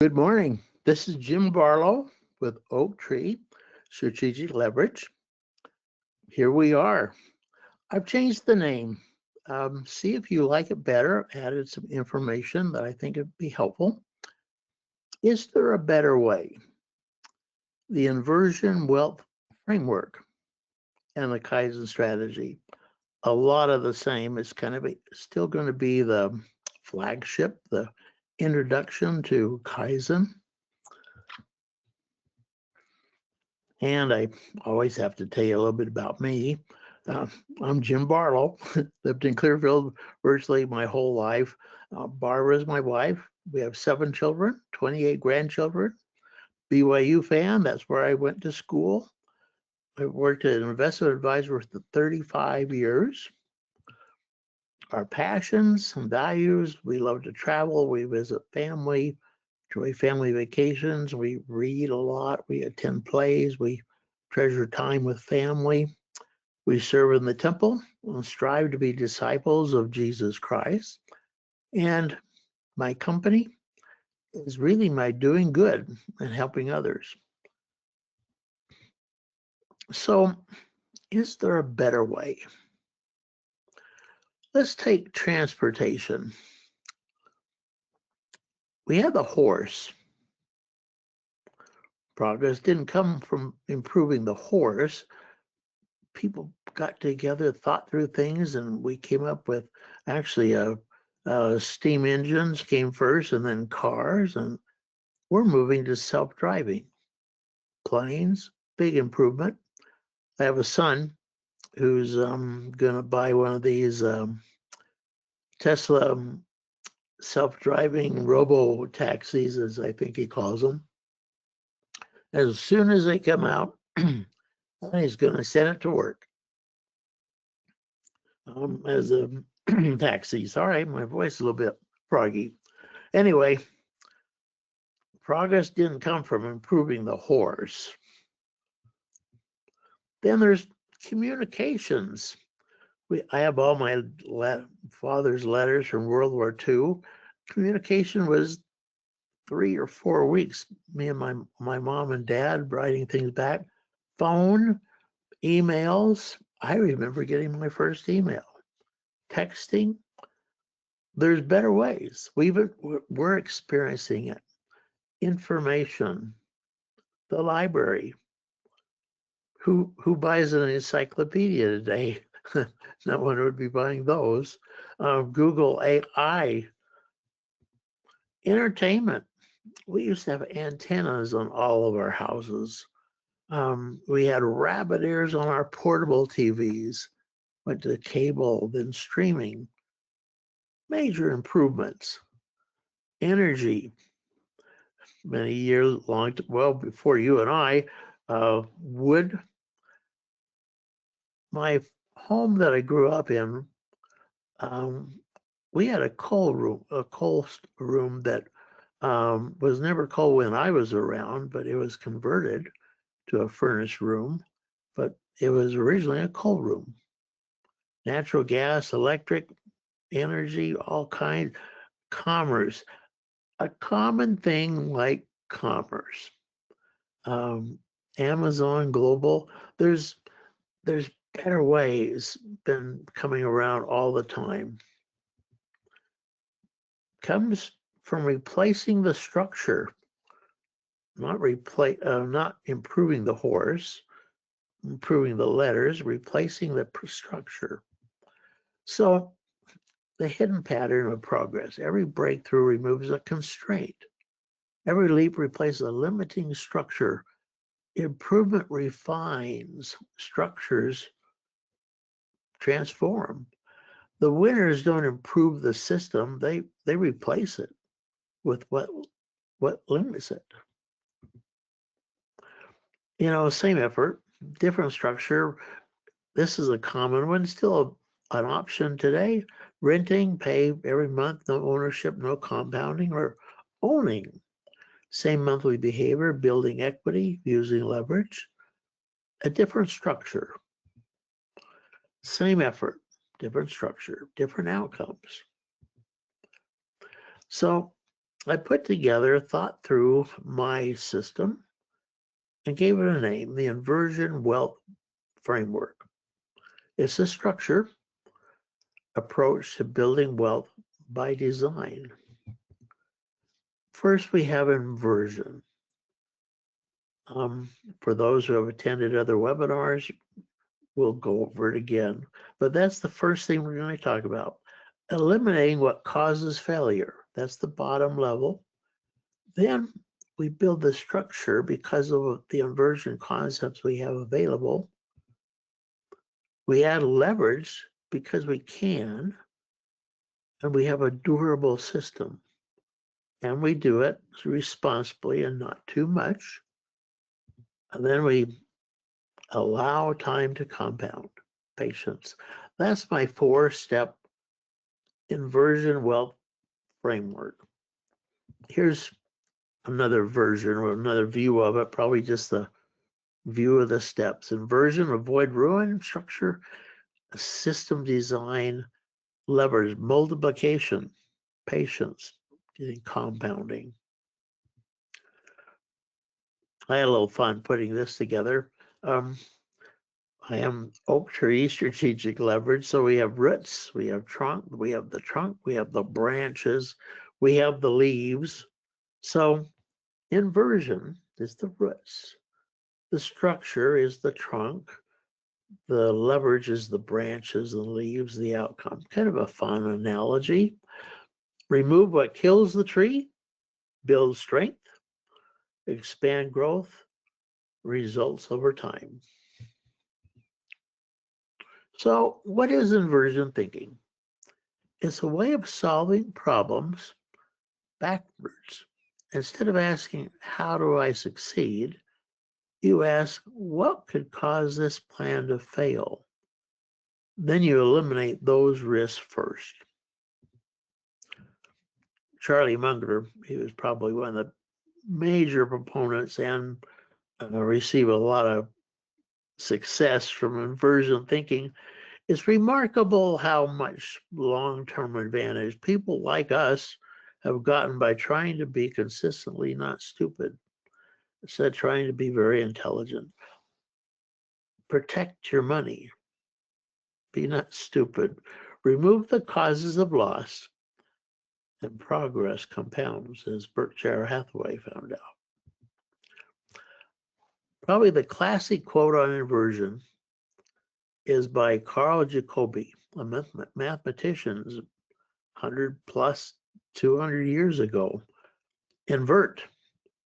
Good morning. This is Jim Barlow with OakTree Strategic Leverage. Here we are. I've changed the name. See if you like it better. Added some information that I think would be helpful. Is there a better way? The Inversion Wealth Framework and the Kaizen strategy. A lot of the same. It's still going to be the flagship, the introduction to Kaizen. And I always have to tell you a little bit about me. I'm Jim Barlow, lived in Clearfield virtually my whole life. Barbara is my wife. We have 7 children, 28 grandchildren. BYU fan, that's where I went to school. I worked as an investment advisor for 35 years. Our passions and values, we love to travel, we visit family, enjoy family vacations, we read a lot, we attend plays, we treasure time with family, we serve in the temple and strive to be disciples of Jesus Christ. And my company is really my doing good and helping others. So, is there a better way? Let's take transportation. We have a horse. Progress didn't come from improving the horse. People got together, thought through things, and we came up with actually steam engines came first and then cars, and we're moving to self-driving. Planes, big improvement. I have a son who's going to buy one of these Tesla self-driving robo-taxis, as I think he calls them. As soon as they come out, he's going to send it to work as a taxi. Sorry, my voice is a little bit froggy. Anyway, progress didn't come from improving the horse. Then there's communications. I have all my father's letters from World War II. Communication was 3 or 4 weeks. Me and my mom and dad writing things back. Phone, emails. I remember getting my first email. Texting. There's better ways. We're experiencing it. Information. The library. Who buys an encyclopedia today? No one would be buying those. Google AI. Entertainment. We used to have antennas on all of our houses. We had rabbit ears on our portable TVs. Went to cable, then streaming. Major improvements. Energy. Many years long, well before you and I, wood. My home that I grew up in, we had a coal room that was never coal when I was around, but it was converted to a furnace room. But it was originally a coal room. Natural gas, electric, energy, all kinds, commerce, a common thing like commerce. Amazon Global, there's better ways been coming around all the time. Comes from replacing the structure, not improving the horse, improving the letters, replacing the structure. So the hidden pattern of progress. Every breakthrough removes a constraint. Every leap replaces a limiting structure. Improvement refines, structures transform. The winners don't improve the system, they replace it with what limits it. Same effort, different structure. This is a common one, still an option today. Renting, pay every month, no ownership, no compounding, or owning. Same monthly behavior, building equity, using leverage. A different structure. Same effort, different structure, different outcomes. So I put together, thought through my system, and gave it a name, the Inversion Wealth Framework. It's a structure approach to building wealth by design. First, we have inversion. For those who have attended other webinars, we'll go over it again. But that's the first thing we're going to talk about. Eliminating what causes failure. That's the bottom level. Then we build the structure because of the inversion concepts we have available. We add leverage because we can, and we have a durable system. And we do it responsibly and not too much. And then we allow time to compound. Patience. That's my 4-step inversion wealth framework. Here's another version or another view of it, probably just the view of the steps. Inversion, avoid ruin, structure, system design, levers, multiplication, patience, compounding. I had a little fun putting this together. I am OakTree strategic leverage. So we have roots, we have trunk, we have the branches, we have the leaves. So inversion is the roots. The structure is the trunk. The leverage is the branches and leaves, the outcome. Kind of a fun analogy. Remove what kills the tree, build strength, expand growth, results over time. So what is inversion thinking? It's a way of solving problems backwards. Instead of asking, how do I succeed? You ask, what could cause this plan to fail? Then you eliminate those risks first. Charlie Munger, he was probably one of the major proponents and received a lot of success from inversion thinking. It's remarkable how much long-term advantage people like us have gotten by trying to be consistently not stupid, instead of trying to be very intelligent. Protect your money. Be not stupid. Remove the causes of loss, and progress compounds, as Berkshire Hathaway found out. Probably the classic quote on inversion is by Carl Jacobi, a mathematician 100 plus 200 years ago. Invert,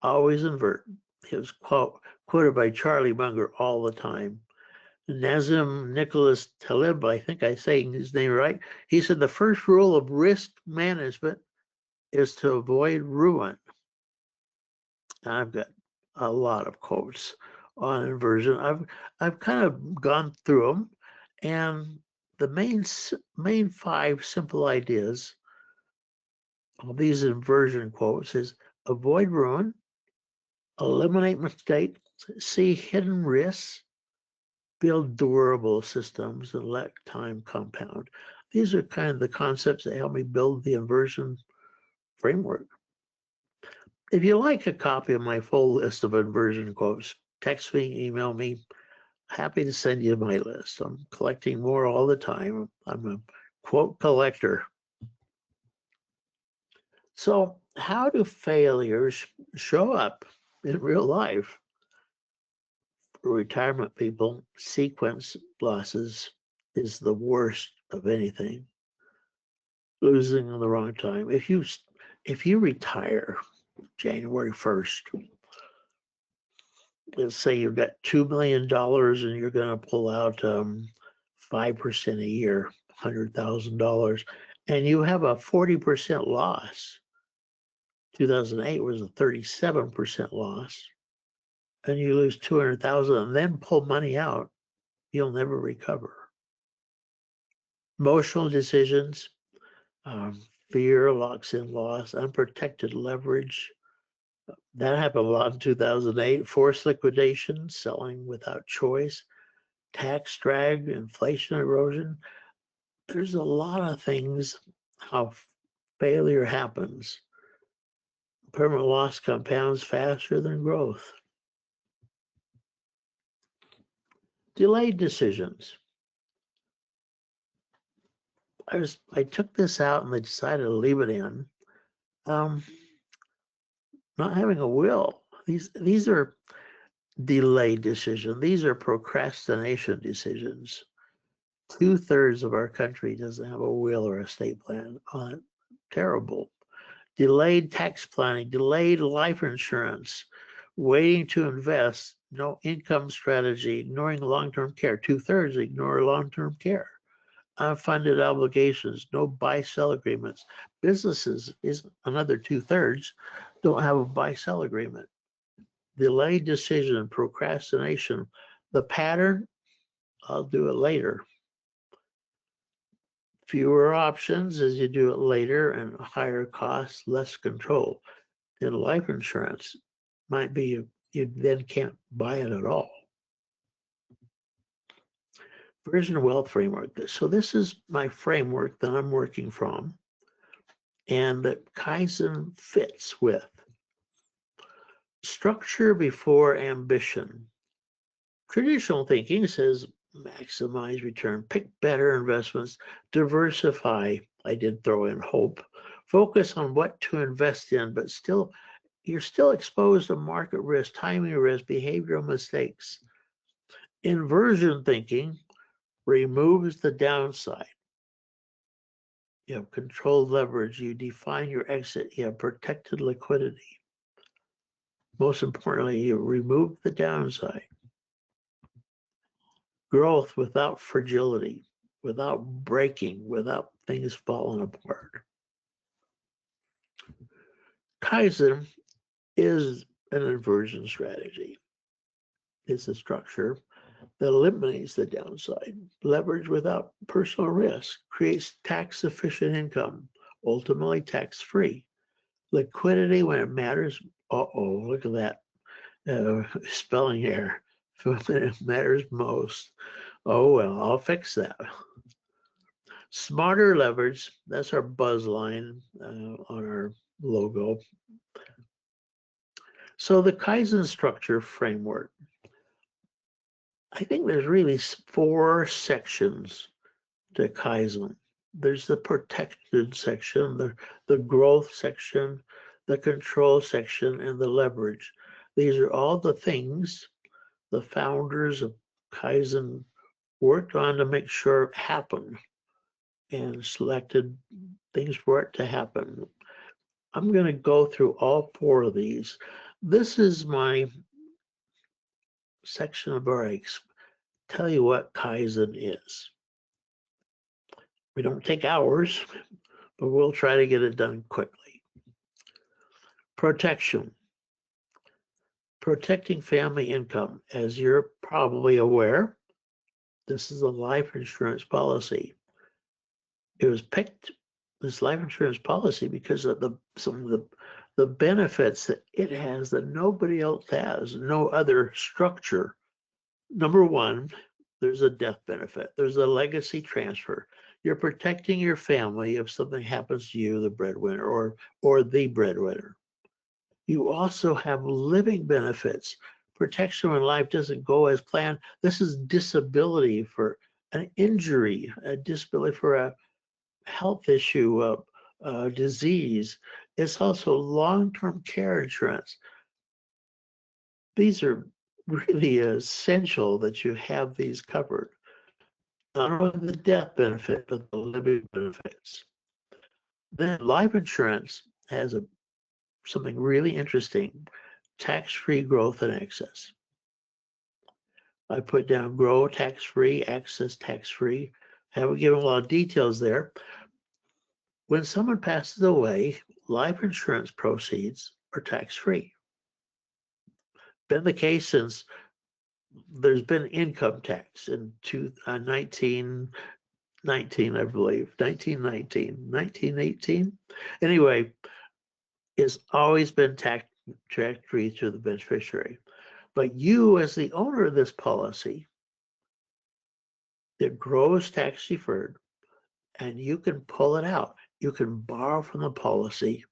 always invert. It was quoted by Charlie Munger all the time. Nazim Nicholas Taleb, I think I say his name right, he said the first rule of risk management is to avoid ruin. I've got a lot of quotes on inversion. I've kind of gone through them, and the main 5 simple ideas of these inversion quotes is avoid ruin, eliminate mistakes, see hidden risks, build durable systems, and let time compound. These are kind of the concepts that help me build the inversion framework. If you like a copy of my full list of inversion quotes, text me, email me. Happy to send you my list. I'm collecting more all the time. I'm a quote collector. So how do failures show up in real life? For retirement people, sequence losses is the worst of anything. Losing on the wrong time. If you retire January 1st, let's say you've got $2 million and you're going to pull out 5% a year, $100,000, and you have a 40% loss. 2008 was a 37% loss, and you lose 200,000 and then pull money out, you'll never recover. Emotional decisions, fear locks in loss, unprotected leverage. That happened a lot in 2008. Forced liquidation, selling without choice, tax drag, inflation erosion. There's a lot of things how failure happens. Permanent loss compounds faster than growth. Delayed decisions. I took this out and I decided to leave it in. Not having a will. These are delayed decisions. These are procrastination decisions. 2/3 of our country doesn't have a will or estate plan. Terrible. Delayed tax planning, delayed life insurance, waiting to invest, no income strategy, ignoring long-term care. 2/3 ignore long-term care. Unfunded obligations, no buy-sell agreements. Businesses is another 2/3 don't have a buy-sell agreement. Delayed decision, procrastination. The pattern, I'll do it later. Fewer options as you do it later and higher costs, less control. In life insurance, might be you then can't buy it at all. Inversion wealth framework. So this is my framework that I'm working from and that Kaizen fits with. Structure before ambition. Traditional thinking says maximize return, pick better investments, diversify. I did throw in hope. Focus on what to invest in, but still, you're still exposed to market risk, timing risk, behavioral mistakes. Inversion thinking removes the downside. You have controlled leverage, you define your exit, you have protected liquidity. Most importantly, you remove the downside. Growth without fragility, without breaking, without things falling apart. Kaizen is an inversion strategy. It's a structure that eliminates the downside. Leverage without personal risk creates tax-efficient income, ultimately tax-free. Liquidity when it matters. Uh-oh, look at that spelling error. When it matters most. Oh, well, I'll fix that. Smarter leverage, that's our buzz line on our logo. So the Kaizen structure framework, I think there's really 4 sections to Kaizen. There's the protected section, the growth section, the control section, and the leverage. These are all the things the founders of Kaizen worked on to make sure it happened and selected things for it to happen. I'm going to go through all 4 of these. This is my section of breaks. Tell you what Kaizen is. We don't take hours, but we'll try to get it done quickly. Protection. Protecting family income. As you're probably aware, this is a life insurance policy. It was picked, this life insurance policy, because of some of the benefits that it has that nobody else has, no other structure. Number one, there's a death benefit. There's a legacy transfer. You're protecting your family if something happens to you, the breadwinner, or the breadwinner. You also have living benefits. Protection when life doesn't go as planned. This is disability for an injury, a disability for a health issue, disease. It's also long-term care insurance. These are really essential that you have these covered. Not only the death benefit, but the living benefits. Then life insurance has something really interesting, tax-free growth and access. I put down grow tax-free, access tax-free. Haven't given a lot of details there. When someone passes away, life insurance proceeds are tax-free. Been the case since there's been income tax in 1919, I believe, 1919, 1918. Anyway, it's always been tax-free to the beneficiary. But you, as the owner of this policy, it grows tax deferred, and you can pull it out. You can borrow from the policy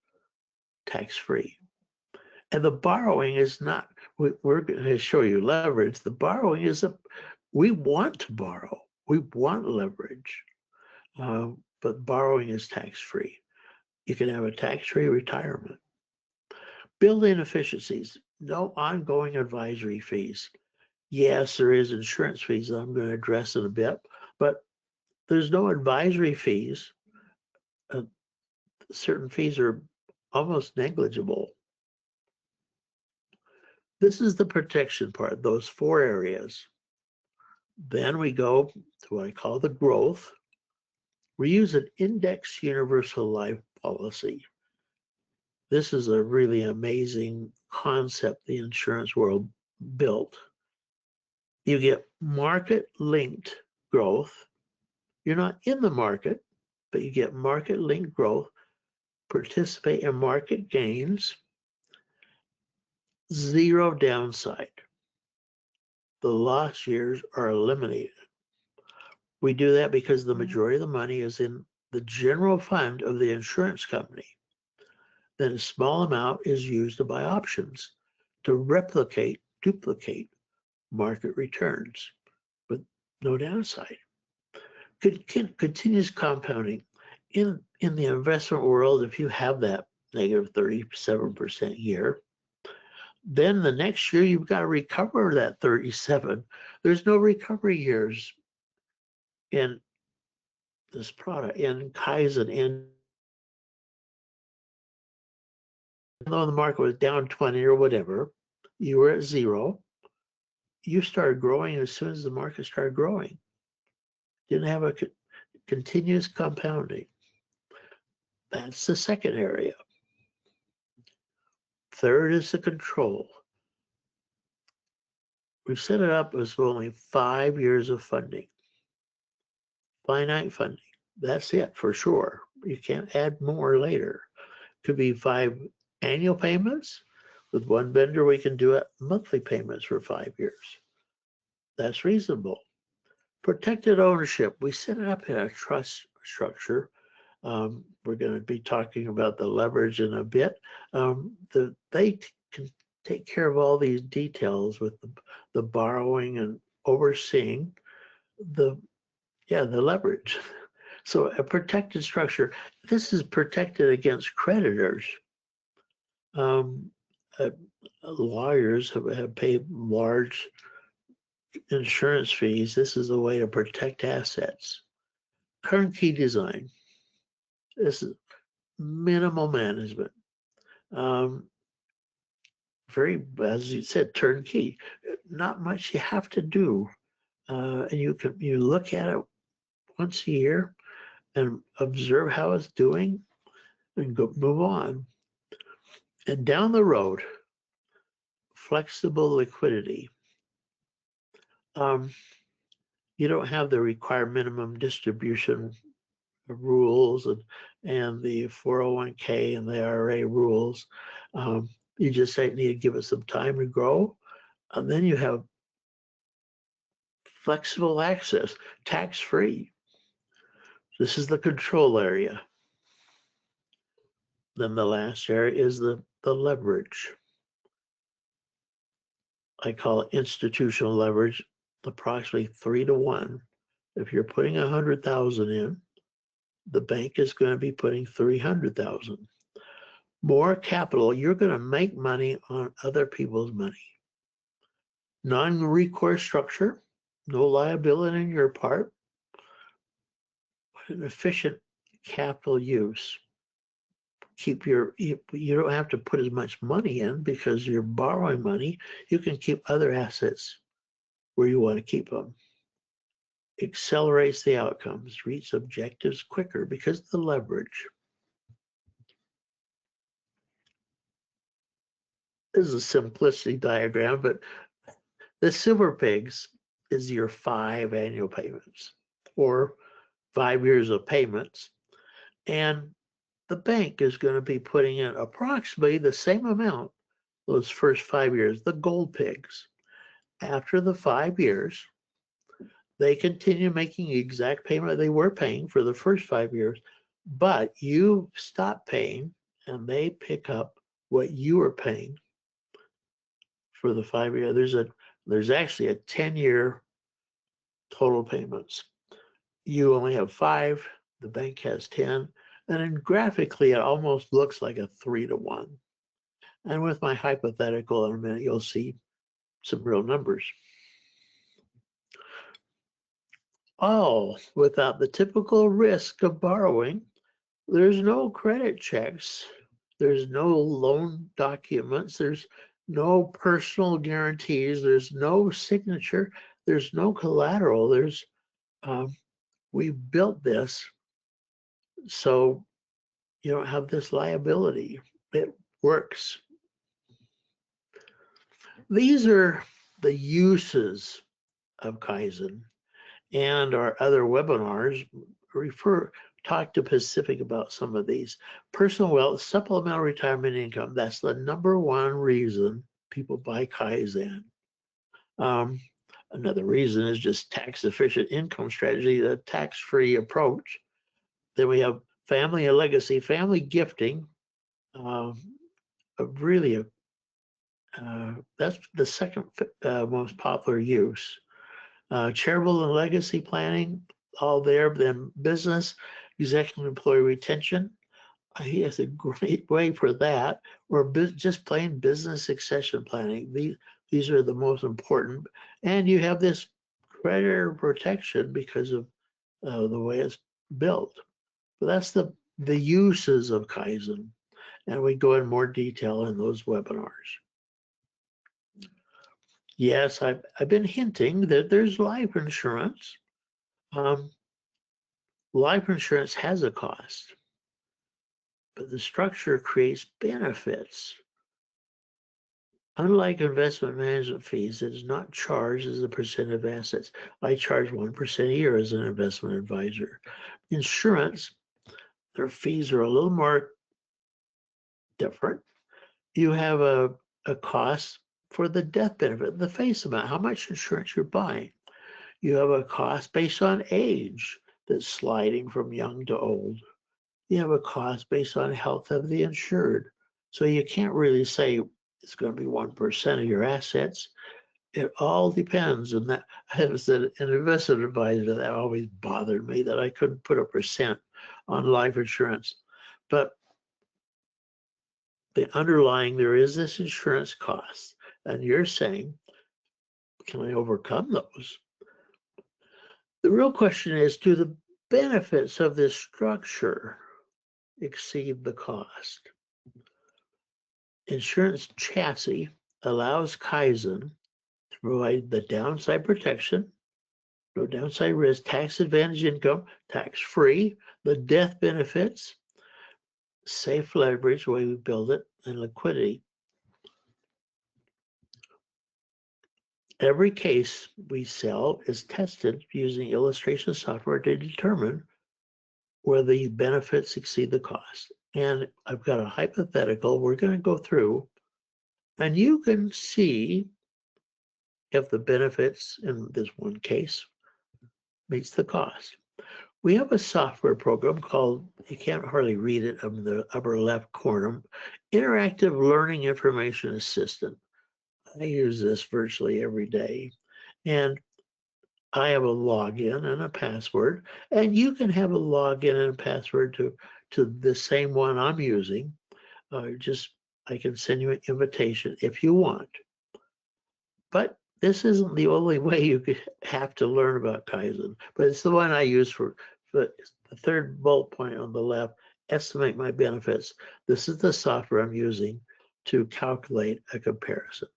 tax-free. And the borrowing is not, we're going to show you leverage. The borrowing is we want to borrow. We want leverage, but borrowing is tax-free. You can have a tax-free retirement. Built-in efficiencies, no ongoing advisory fees. Yes, there is insurance fees that I'm going to address in a bit, but there's no advisory fees. Certain fees are almost negligible. This is the protection part, those 4 areas. Then we go to what I call the growth. We use an index universal life policy. This is a really amazing concept the insurance world built. You get market-linked growth. You're not in the market, but you get market-linked growth, participate in market gains, 0 downside. The lost years are eliminated. We do that because the majority of the money is in the general fund of the insurance company. Then a small amount is used to buy options to duplicate market returns with no downside. Continuous compounding. In the investment world, if you have that negative 37% year, then the next year you've got to recover that 37. There's no recovery years in this product, in Kaizen, in though the market was down 20 or whatever, you were at 0. You started growing as soon as the market started growing. Didn't have a continuous compounding. That's the second area. Third is the control. We've set it up as only 5 years of funding. Finite funding. That's it for sure. You can't add more later. Could be 5 annual payments. With one vendor, we can do it monthly payments for 5 years. That's reasonable. Protected ownership. We set it up in a trust structure. We're going to be talking about the leverage in a bit. They can take care of all these details with the borrowing and overseeing the leverage. So a protected structure. This is protected against creditors. Lawyers have paid large insurance fees. This is a way to protect assets. Turnkey design. This is minimal management. Very, as you said, turnkey. Not much you have to do, and you look at it once a year and observe how it's doing, and move on. And down the road, flexible liquidity. You don't have the required minimum distribution rules and the 401k and the IRA rules. You just need to give it some time to grow. And then you have flexible access, tax-free. This is the control area. Then the last area is the leverage. I call it institutional leverage, approximately 3 to 1. If you're putting 100,000 in, the bank is going to be putting 300,000. More capital, you're going to make money on other people's money. Non-recourse structure, no liability on your part, but an efficient capital use. You don't have to put as much money in because you're borrowing money. You can keep other assets where you want to keep them. Accelerates the outcomes, reach objectives quicker because of the leverage. This is a simplicity diagram, but the silver pigs is your 5 annual payments or 5 years of payments. And the bank is going to be putting in approximately the same amount those first 5 years, the gold pigs. After the 5 years, they continue making the exact payment they were paying for the first 5 years, but you stop paying and they pick up what you were paying for the 5 year. There's actually a 10-year total payments. You only have 5, the bank has 10, and then graphically it almost looks like a 3-to-1. And with my hypothetical in a minute, you'll see some real numbers. All without the typical risk of borrowing. There's no credit checks. There's no loan documents. There's no personal guarantees. There's no signature. There's no collateral. We built this so you don't have this liability. It works. These are the uses of Kaizen, and our other webinars talk to Pacific about some of these. Personal wealth, supplemental retirement income, that's the #1 reason people buy Kaizen. Another reason is just tax efficient income strategy, the tax-free approach. Then we have family and legacy, family gifting, that's the second most popular use. Charitable and legacy planning, all there. Then business, executive employee retention. He has a great way for that. Or just plain business succession planning. These are the most important. And you have this creditor protection because of the way it's built. But that's the uses of Kaizen. And we go in more detail in those webinars. Yes, I've been hinting that there's life insurance. Life insurance has a cost, but the structure creates benefits. Unlike investment management fees, it is not charged as a percent of assets. I charge 1% a year as an investment advisor. Insurance, their fees are a little more different. You have a cost for the death benefit, the face amount, how much insurance you're buying. You have a cost based on age that's sliding from young to old. You have a cost based on health of the insured. So you can't really say it's going to be 1% of your assets. It all depends. And that, as an investment advisor, that always bothered me that I couldn't put a percent on life insurance. But the underlying, there is this insurance cost. And you're saying, can I overcome those? The real question is, do the benefits of this structure exceed the cost? Insurance chassis allows Kaizen to provide the downside protection, no downside risk, tax advantage income, tax-free, the death benefits, safe leverage, the way we build it, and liquidity. Every case we sell is tested using illustration software to determine where the benefits exceed the cost. And I've got a hypothetical we're going to go through, and you can see if the benefits in this one case meets the cost. We have a software program called, you can't hardly read it in the upper left corner, Interactive Learning Information Assistant. I use this virtually every day. And I have a login and a password, and you can have a login and a password to the same one I'm using. I can send you an invitation if you want. But this isn't the only way you could have to learn about Kaizen, but it's the one I use for the third bullet point on the left, estimate my benefits. This is the software I'm using to calculate a comparison.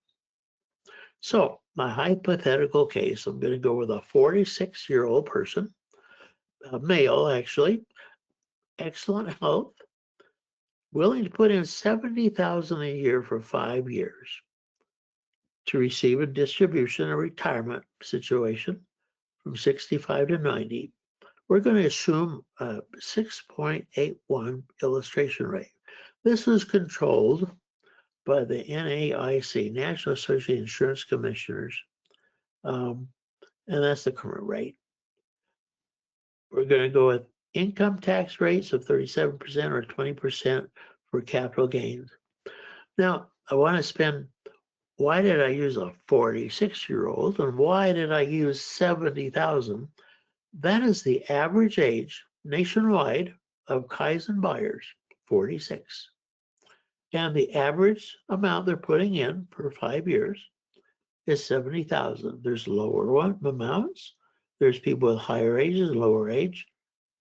So my hypothetical case, I'm going to go with a 46-year-old person, a male actually, excellent health, willing to put in $70,000 a year for 5 years to receive a distribution, a retirement situation from 65 to 90. We're going to assume a 6.81 illustration rate. This is controlled by the NAIC, National Association of Insurance Commissioners, and that's the current rate. We're going to go with income tax rates of 37% or 20% for capital gains. Now, I want to spend why did I use a 46-year-old and why did I use 70,000? That is the average age nationwide of Kaizen buyers, 46. And the average amount they're putting in for 5 years is 70,000. There's lower amounts. There's people with higher ages, lower age.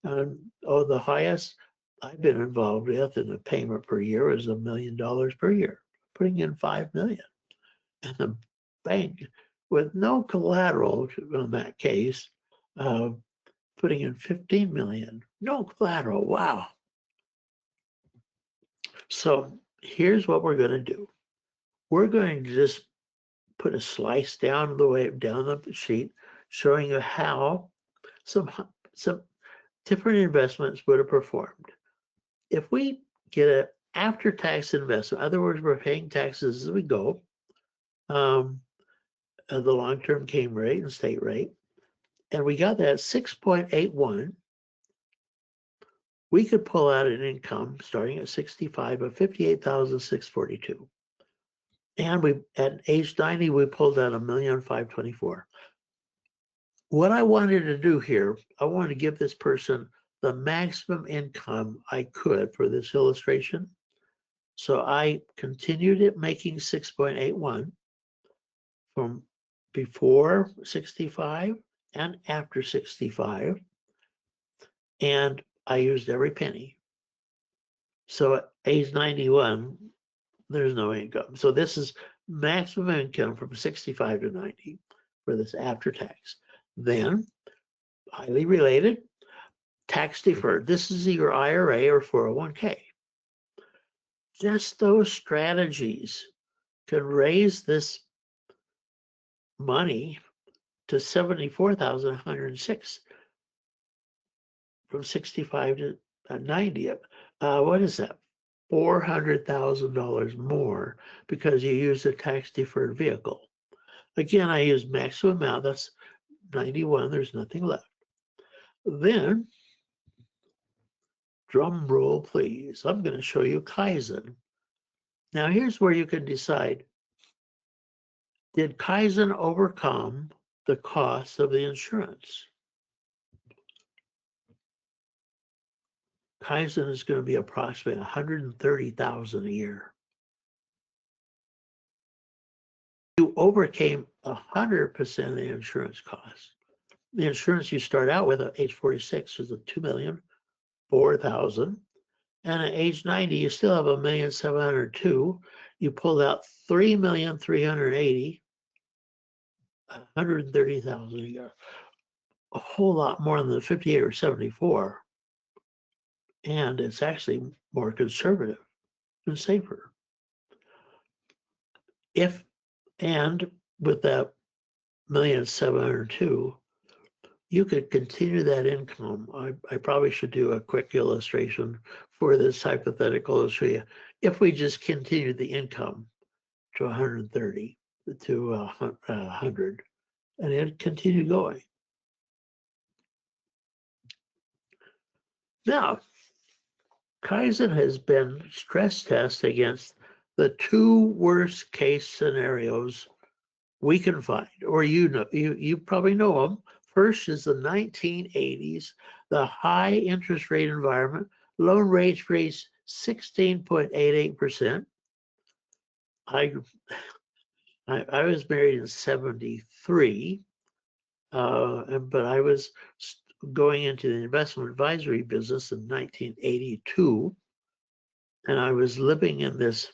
And the highest I've been involved with in the payment per year is $1 million per year, putting in 5 million. And the bank, with no collateral in that case, putting in 15 million, no collateral. Wow. So here's what we're going to do. We're going to just put a slice down the sheet, showing you how some different investments would have performed. If we get an after-tax investment, in other words, we're paying taxes as we go, the long-term cane rate and state rate, and we got that 6.81, we could pull out an income starting at 65 of 58,642. And at age 90, we pulled out $1,524,000. What I wanted to do here, I wanted to give this person the maximum income I could for this illustration. So I continued it making 6.81 from before 65 and after 65. And I used every penny. So at age 91, there's no income. So this is maximum income from 65 to 90 for this after tax. Then, highly related, tax deferred. This is your IRA or 401k. Just those strategies can raise this money to 74,106 from 65 to 90. What is that? $400,000 more because you use a tax deferred vehicle. Again, I use maximum amount. That's 91. There's nothing left. Then, drum roll, please. I'm going to show you Kaizen. Now, here's where you can decide, did Kaizen overcome the cost of the insurance? Kaizen is going to be approximately $130,000 a year. You overcame 100% of the insurance costs. The insurance you start out with at age 46 is $2,004,000. And at age 90, you still have $1,702,000. You pulled out $3,380,000, $130,000 a year. A whole lot more than the 58 or 74. And it's actually more conservative and safer. And with that $1,702,000, you could continue that income. I probably should do a quick illustration for this hypothetical illustration. If we just continue the income to 130 to 100, and it continue going. Now, Kaizen has been stress tested against the two worst case scenarios we can find, or you probably know them. First is the 1980s, the high interest rate environment, loan rates raised 16.88%. I was married in 73, but I was going into the investment advisory business in 1982, and I was living in this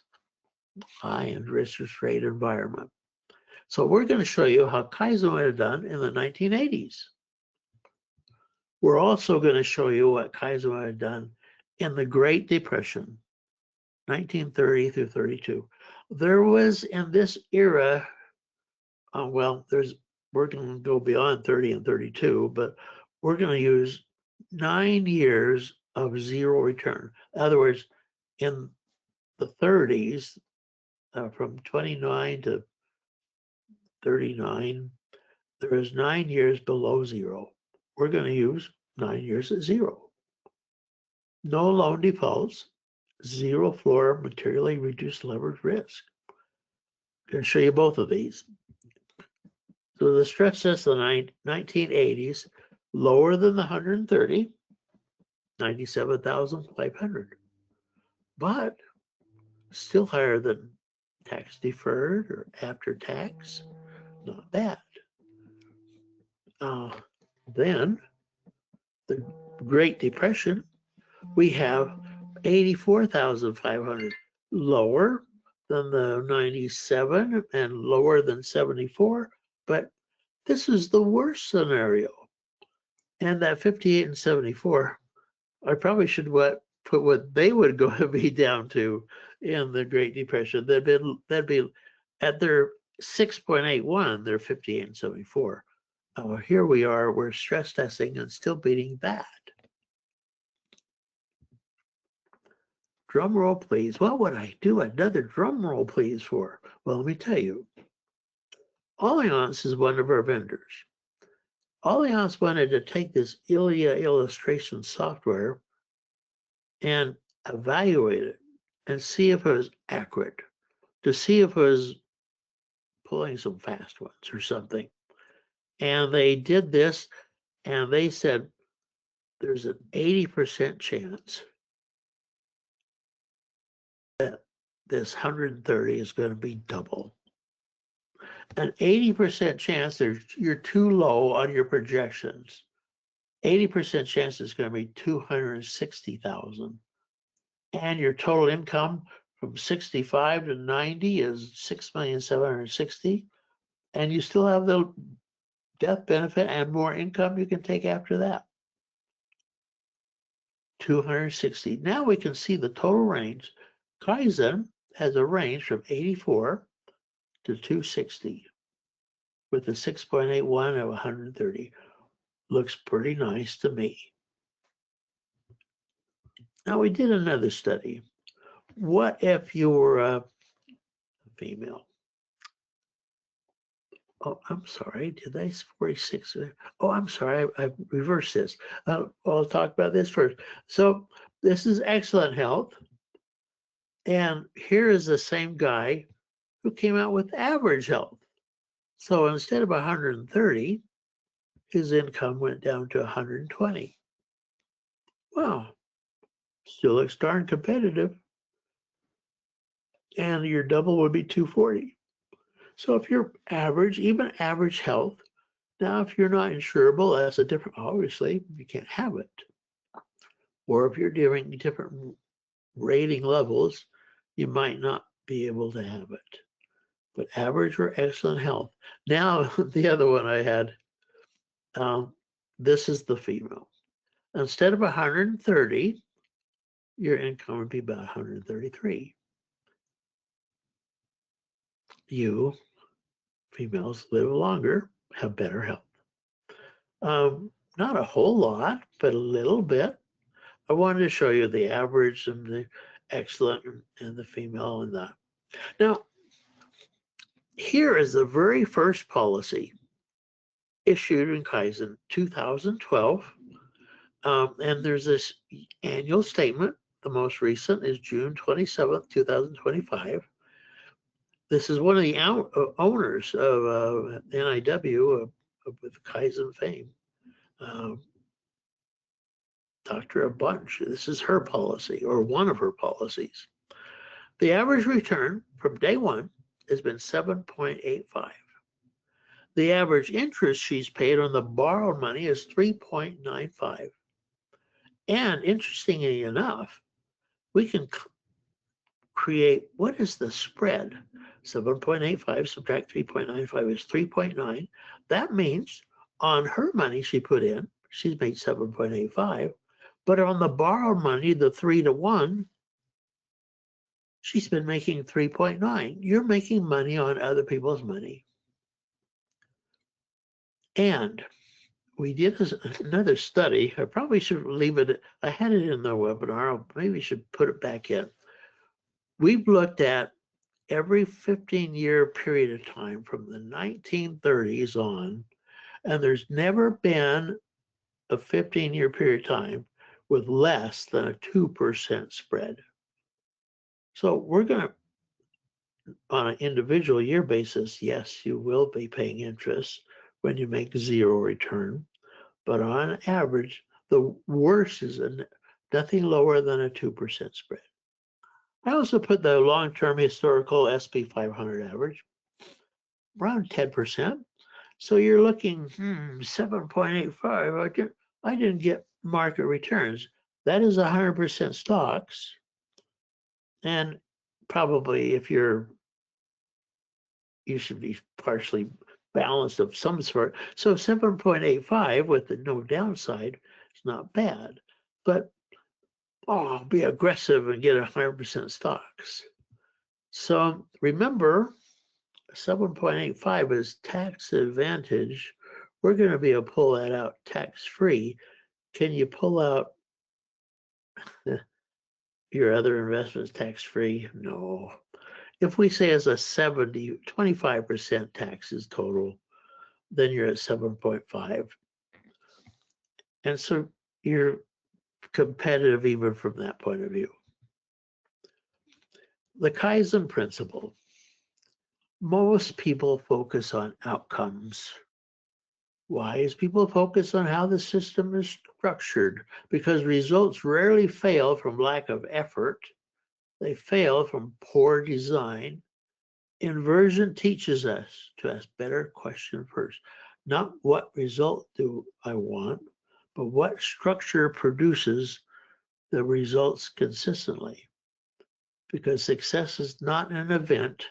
high interest rate environment. So we're going to show you how Kaizen would have done in the 1980s. We're also going to show you what Kaizen would have done in the Great Depression, 1930 through 32. There was in this era, we're going to go beyond 30 and 32, but we're going to use 9 years of zero return. In other words, in the 30s, from 29 to 39, there is 9 years below zero. We're going to use 9 years at zero. No loan defaults, zero floor materially reduced leverage risk. going to show you both of these. So the stress test of the 1980s, lower than the 130, 97,500, but still higher than tax deferred or after tax. Not bad. Then the Great Depression, we have 84,500, lower than the 97 and lower than 74, but this is the worst scenario. And that 58 and 74, I probably should put what they would go to be down to in the Great Depression. That'd be at their 6.81, they're 58 and 74. Here we are, we're stress testing and still beating that. Drum roll, please. What would I do another drum roll, please, for? Well, let me tell you. Allianz is one of our vendors. Allianz wanted to take this Ilia illustration software and evaluate it and see if it was accurate, to see if it was pulling some fast ones or something. And they did this, and they said there's an 80% chance that this 130 is going to be double. An 80% chance you're too low on your projections. 80% chance it's going to be 260,000. And your total income from 65 to 90 is 6,760,000. And you still have the death benefit and more income you can take after that. 260. Now we can see the total range. Kaizen has a range from 84 to 260 with a 6.81 of 130. Looks pretty nice to me. Now we did another study. What if you were a female? Oh, I'm sorry. Did I 46? Oh, I'm sorry. I reversed this. I'll talk about this first. So this is excellent health. And here is the same guy who came out with average health. So instead of 130, his income went down to 120. Wow. Still looks darn competitive. And your double would be 240. So if you're average, even average health, now if you're not insurable, that's a different, obviously, you can't have it. Or if you're doing different rating levels, you might not be able to have it. But average or excellent health. Now, the other one I had, this is the female. Instead of 130, your income would be about 133. You, females, live longer, have better health. Not a whole lot, but a little bit. I wanted to show you the average and the excellent and the female and that. Now, here is the very first policy issued in Kaizen 2012. And there's this annual statement. The most recent is June 27th, 2025. This is one of the owners of NIW with Kaizen fame. Dr. Bunch. This is her policy, or one of her policies. The average return from day one has been 7.85. The average interest she's paid on the borrowed money is 3.95. And interestingly enough, we can create, what is the spread? 7.85 subtract 3.95 is 3.9. That means on her money she put in, she's made 7.85. But on the borrowed money, the 3-to-1, she's been making 3.9. You're making money on other people's money. And we did another study. I probably should leave it. I had it in the webinar. Maybe I should put it back in. We've looked at every 15-year period of time from the 1930s on, and there's never been a 15-year period of time with less than a 2% spread. So we're going to on an individual year basis, yes, you will be paying interest when you make zero return. But on average, the worst is nothing lower than a 2% spread. I also put the long-term historical SP 500 average around 10%. So you're looking, 7.85. I didn't get market returns. That is 100% stocks. And probably if you should be partially balanced of some sort. So 7.85 with the no downside is not bad. But be aggressive and get 100% stocks. So remember, 7.85 is tax advantage. We're going to be able to pull that out tax-free. Can you pull out your other investments tax-free? No. If we say as a 25% taxes total, then you're at 7.5. And so you're competitive even from that point of view. The Kaizen principle. Most people focus on outcomes. Why is people focus on how the system is structured? Because results rarely fail from lack of effort. They fail from poor design. Inversion teaches us to ask better question first. Not what result do I want, but what structure produces the results consistently. Because success is not an event,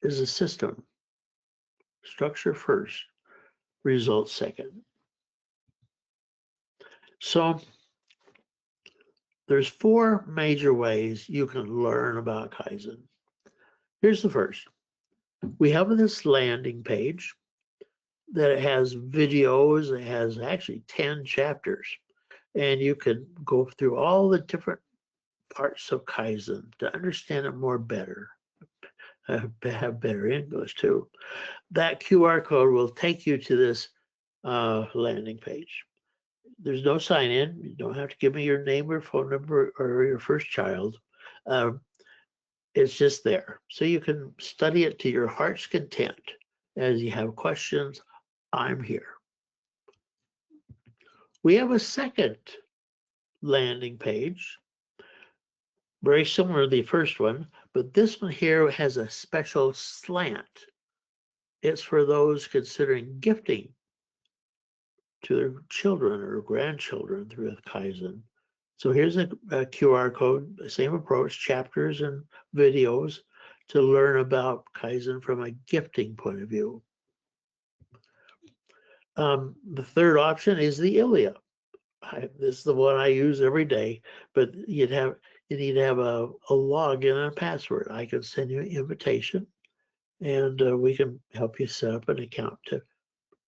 is a system. Structure first, results second. So there's 4 major ways you can learn about Kaizen. Here's the first. We have this landing page that has videos. It has actually 10 chapters. And you can go through all the different parts of Kaizen to understand it more better. Have better English too. That QR code will take you to this landing page. There's no sign in. You don't have to give me your name or phone number or your first child. It's just there. So you can study it to your heart's content. As you have questions, I'm here. We have a second landing page, very similar to the first one, but this one here has a special slant. It's for those considering gifting to their children or grandchildren through Kaizen. So here's a QR code, the same approach, chapters and videos to learn about Kaizen from a gifting point of view. The third option is the ILIA. This is the one I use every day, but you need to have a login and a password. I can send you an invitation, and we can help you set up an account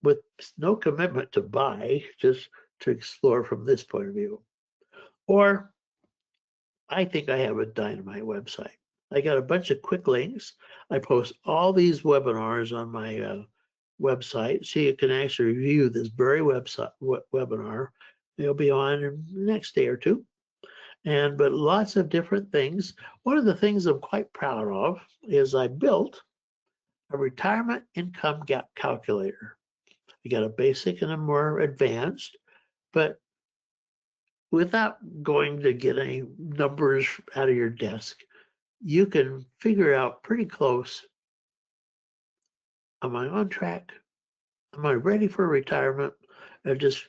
with no commitment to buy, just to explore from this point of view. Or I think I have a dynamite website. I got a bunch of quick links. I post all these webinars on my website, so you can actually review this very webinar. It'll be on in the next day or two. But lots of different things. One of the things I'm quite proud of is I built a retirement income gap calculator. You got a basic and a more advanced, but without going to get any numbers out of your desk, you can figure out pretty close. Am I on track? Am I ready for retirement? This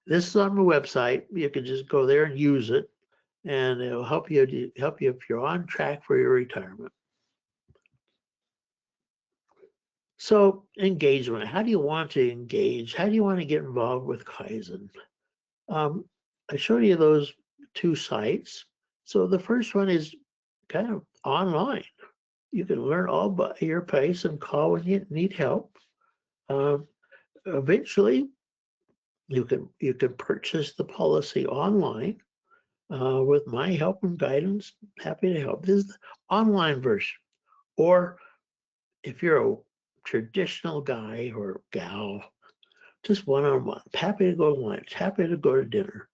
is on my website. You can just go there and use it, and it'll help you if you're on track for your retirement. So engagement, how do you want to engage? How do you want to get involved with Kaizen? I showed you those 2 sites. So the first one is kind of online. You can learn all by your pace and call when you need help. Eventually, you can purchase the policy online with my help and guidance. Happy to help. This is the online version. Or if you're a traditional guy or gal, just one-on-one. Happy to go to lunch. Happy to go to dinner.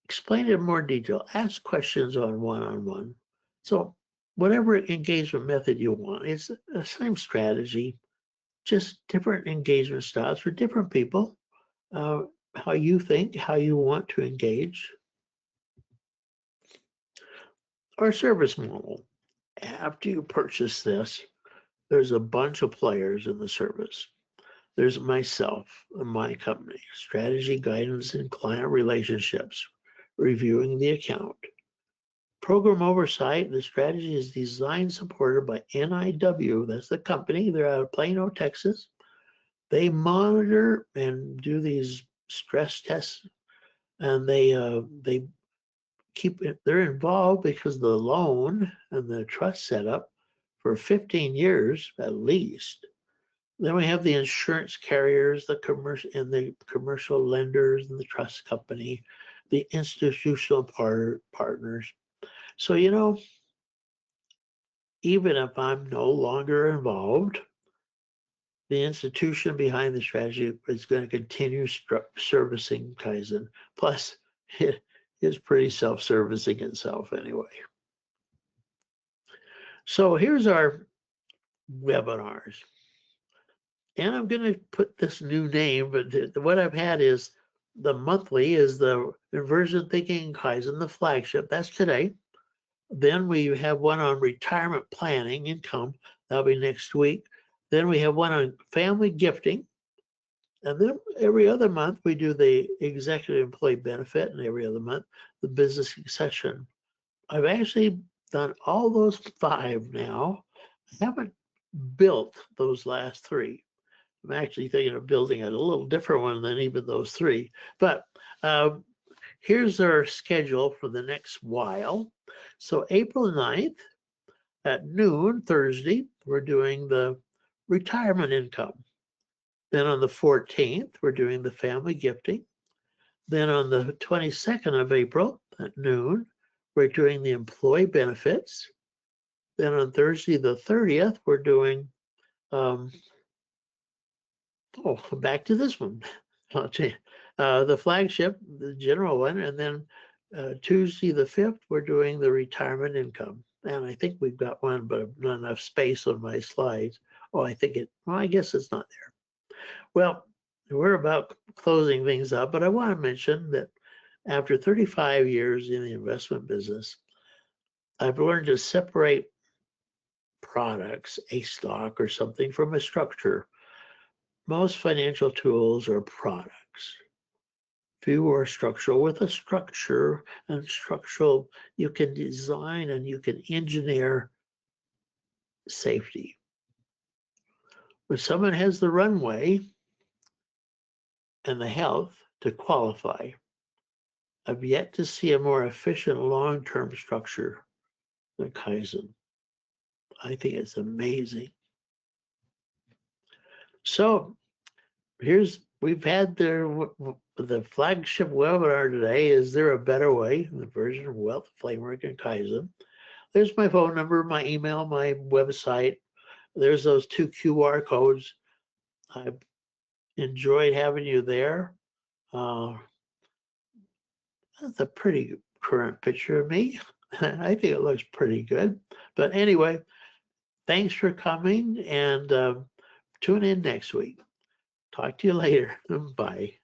Explain it in more detail. Ask questions on one-on-one. So whatever engagement method you want. It's the same strategy, just different engagement styles for different people. How you think, how you want to engage. Our service model. After you purchase this, there's a bunch of players in the service. There's myself and my company, strategy, guidance, and client relationships, reviewing the account. Program oversight, the strategy is designed, supported by NIW. That's the company. They're out of Plano, Texas. They monitor and do these stress tests, and they keep it. They're involved because the loan and the trust setup for 15 years at least. Then we have the insurance carriers, the commercial lenders, and the trust company, the institutional partners. So, even if I'm no longer involved, the institution behind the strategy is going to continue servicing Kaizen. Plus, it is pretty self-servicing itself anyway. So here's our webinars. And I'm going to put this new name, but what I've had is the monthly is the Inversion Thinking Kaizen, the flagship. That's today. Then we have one on retirement planning income. That'll be next week. Then we have one on family gifting. And then every other month we do the executive employee benefit, and every other month the business succession. I've actually done all those 5 now. I haven't built those last 3. I'm actually thinking of building a little different one than even those 3. But here's our schedule for the next while. So April 9th at noon, Thursday, we're doing the retirement income. Then on the 14th, we're doing the family gifting. Then on the 22nd of April at noon, we're doing the employee benefits. Then on Thursday the 30th, we're doing, back to this one. The flagship, the general one, and then Tuesday the 5th, we're doing the retirement income. And I think we've got one, but not enough space on my slides. I guess it's not there. Well, we're about closing things up, but I want to mention that after 35 years in the investment business, I've learned to separate products, a stock or something, from a structure. Most financial tools are products. Few are structural. With a structure and structural, you can design and you can engineer safety. When someone has the runway and the health to qualify, I've yet to see a more efficient long-term structure than Kaizen. I think it's amazing. So we've had the flagship webinar today. Is there a better way? The version of Wealth Framework and Kaizen. There's my phone number, my email, my website. There's those 2 QR codes. I've enjoyed having you there. That's a pretty current picture of me. I think it looks pretty good. But anyway, thanks for coming, and tune in next week. Talk to you later. Bye.